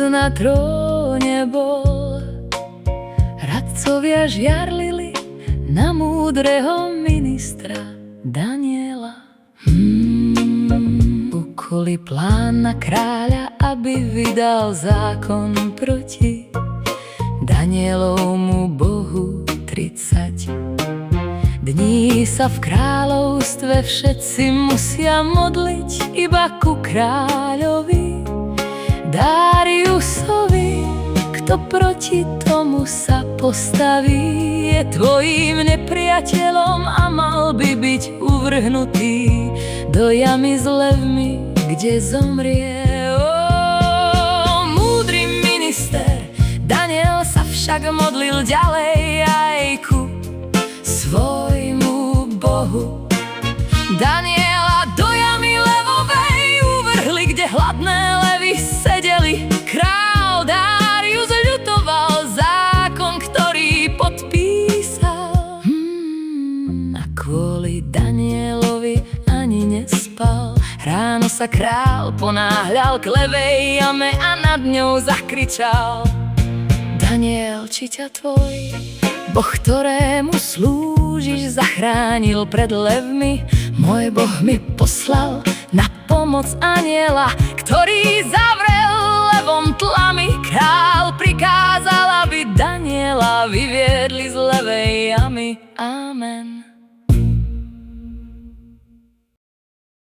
na tróne bol. Radcovia žiarlili na múdreho ministra Daniela. Ukuli plán na kráľa, aby vydal zákon proti Danielovmu bohu. 30 dní sa v kráľovstve všetci musia modliť iba ku kráľovi Dariusovi. Kto proti tomu sa postaví, je tvojím nepriateľom a mal by byť uvrhnutý do jamy s levmi, kde zomrie. Múdry minister Daniel sa však modlil ďalej aj ku svojmu bohu. Daniela do jamy levovej uvrhli, kde hladné levy sedeli. Král Darius ľutoval zákon, ktorý podpísal. A kvôli Danielovi ani nespal. Ráno sa král ponáhľal k levej jame a nad ňou zakričal: Daniel, či ťa tvoj Boh, ktorému slúžiš, zachránil pred levmi? Môj Boh mi poslal na pomoc anjela, ktorý zavrel levom tlamy. Král prikázal, aby Daniela vyviedli z levej jamy. Amen.